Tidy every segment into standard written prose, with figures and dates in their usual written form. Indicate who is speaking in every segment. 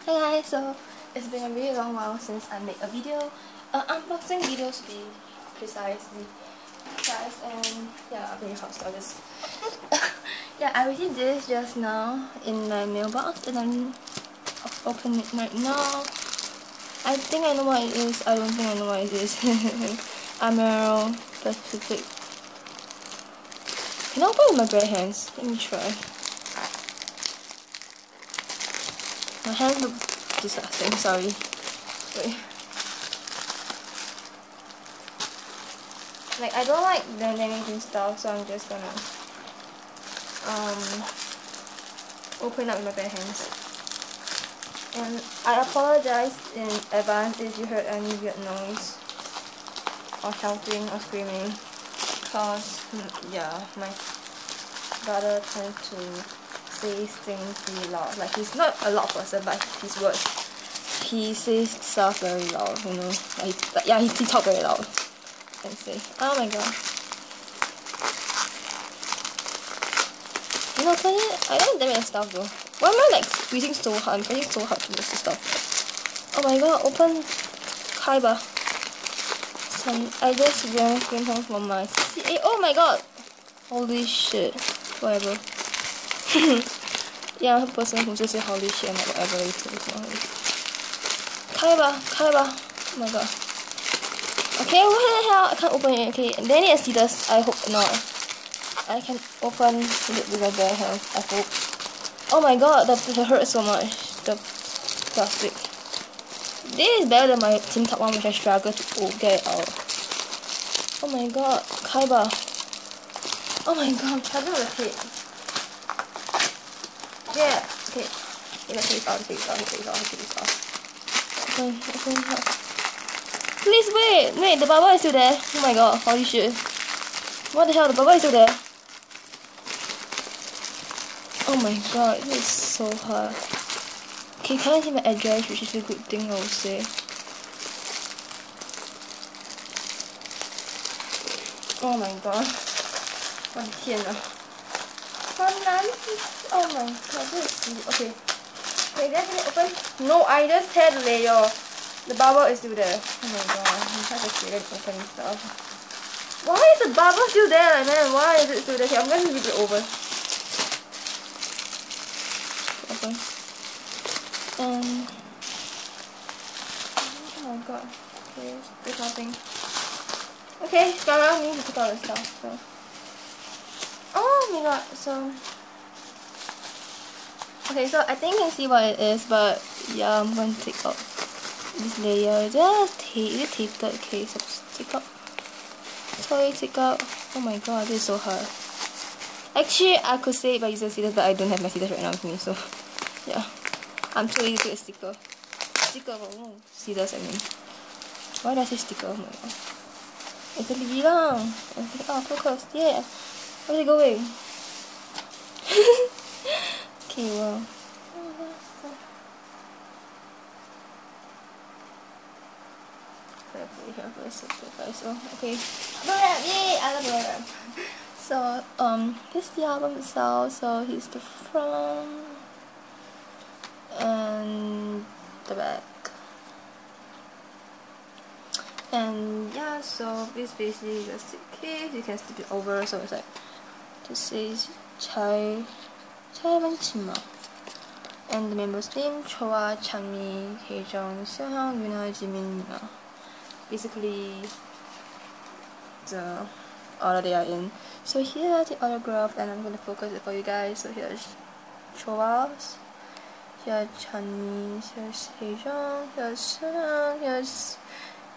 Speaker 1: Hi guys, so it's been a really long while since I made a video, unboxing video to be precise, and yeah, I'm really hot, so this. Yeah, I received this just now in my mailbox, and I'm opening it right now. I think I know what it is. I don't think I know what it is. Amaro Pacific. Can I open it with my bare hands? Let me try. My hands look disgusting, sorry. Wait. Like, I don't like the damaging stuff, so I'm just gonna open up with my bare hands. And I apologize in advance if you heard any weird noise or shouting or screaming, cause yeah, my brother tends to say things really loud. Like, he's not a loud person, but his words, he says stuff very loud, you know. Like, yeah, he talks very loud. And say, oh my god. You know, I don't damage stuff though. Why am I like squeezing so hard? I'm pressing so hard to mix this stuff. Oh my god, open Kaiba. I just came home from my CCA. Oh my god! Holy shit. Whatever. Yeah, person who just say holy shit and whatever it is. Kaiba. Oh my god. Okay, what the hell? I can't open it. Okay, and then I see this. I hope not. I can open it with my bare hands. I hope. Oh my god, that hurts so much. The plastic. This is better than my Team Top one, which I struggled to get out. Oh my god, Kaiba. Oh my god, I'm struggling with the tape. Yeah, okay. Let's take it off. Okay. Please wait, the bubble is still there. Oh my god, holy shit. What the hell, the bubble is still there. Oh my god, this is so hard. Okay, can I see my address, which is a good thing I would say. Oh my god. 我的天哪。好难。Oh my god, this is okay. Wait, let me open. No, I just tear the layer. The bubble is still there. Oh my god, I'm trying to figure out opening stuff. Why is the bubble still there, man? Why is it still there? Okay, I'm going to leave it over. Open. Oh my god. Okay, there's nothing. Okay, sekarang we need to take out the stuff. So. Oh my god, so. Okay, so I think you can see what it is, but yeah, I'm going to take out this layer. Just tape that case. Take out. Sorry, take out. Oh my god, this is so hard. Actually, I could say it by using scissors, but I don't have my scissors right now with me, so yeah. I'm too lazy to get a sticker. Scissors, I mean. Why did I say sticker? Oh my god. Ito bilang. Oh, focus. Yeah. Where's it going? Okay, well. So okay, yay! I love the So here's the album itself. So here's the front and the back, and yeah. So this basically just the case. You can flip it over. So it's like this says 짧은치마. And the members' name: 초아, 찬미, 혜정, 수형, 유나, 지민, 유나. Basically, the order they are in. So here's the autograph, and I'm gonna focus it for you guys. So here's Choa's, here's Chanmi, here's Haejong, here's Seung, here's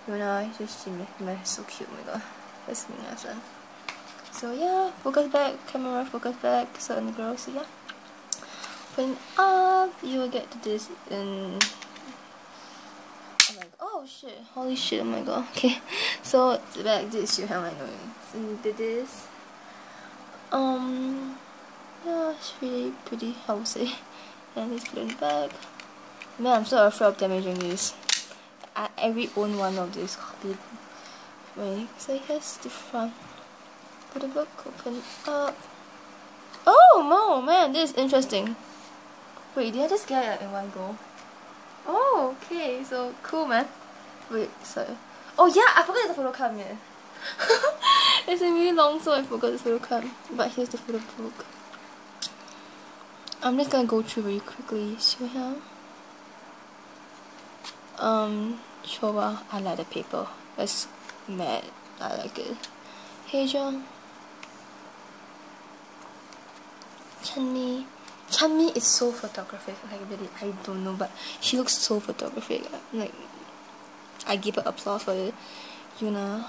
Speaker 1: Yuna, here's Jimmy. He's so cute, oh my god. That's me, son. So yeah, focus back, camera focus back. So and the girl, so yeah. Open up, you will get to this in. Oh shit, holy shit, oh my god. Okay, so the back, this should have my nose. And this, yeah, it's really pretty, I would say. And it's in the back. Man, I'm so afraid of damaging this. I really own one of these copy. Wait, so here's the front. Put the book, open up. Oh no, man, this is interesting. Wait, did I just get it in one go? Okay, so cool, man. Wait, so. Oh yeah, I forgot the photo card, man. It's been really long, so I forgot the photo card. But here's the photo book. I'm just gonna go through very quickly. So here. Showa, I like the paper. It's matte. I like it. Heijun. Chanmi is so photographic. Like really, I don't know, but she looks so photographic. Like, I give her applause for it. Yuna.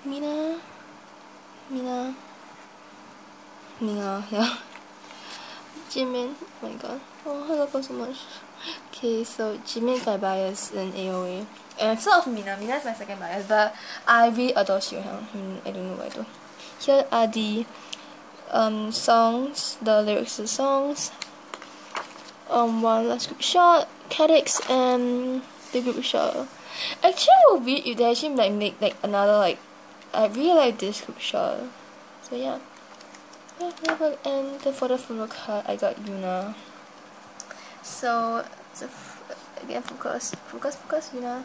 Speaker 1: Mina, yeah. Jimin, oh my god. Oh, I love her so much. Okay, so Jimin is my bias in AOA. And sort of Mina. Mina is my second bias, but I really adore Xiuhyang. I don't know why though. Here are the songs, the lyrics of the songs. One last group shot, Cadix, and the group shot. Actually, I would read if they actually like make like another like. I really like this group shot. So yeah. And for the photo card, I got Yuna. So again, focus, Yuna,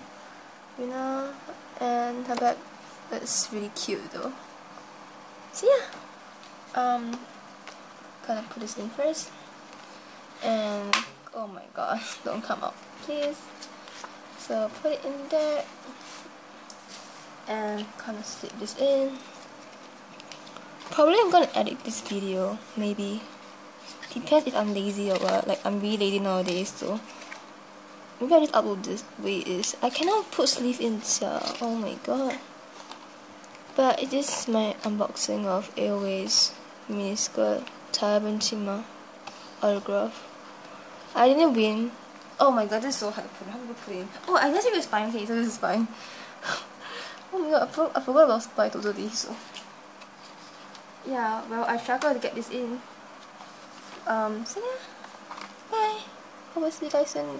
Speaker 1: and her back. It's really cute though. So yeah, gonna put this in first, and oh my god, don't come out, please. So put it in there, and kind of slip this in. Probably I'm gonna edit this video, maybe. Depends if I'm lazy or what. Like, I'm really lazy nowadays, so maybe I'll just upload this way is. I cannot put sleeve in, so oh my god. But it is my unboxing of AOA's miniskirt, 짧은치마, autograph. I didn't win. Oh my god, this is so hard to put in. How do I put it in? Oh, I guess it was fine. Okay, so this is fine. Oh my god, I forgot about spy totally, so. Yeah, well, I struggled to get this in. So yeah, bye. I will see you guys soon.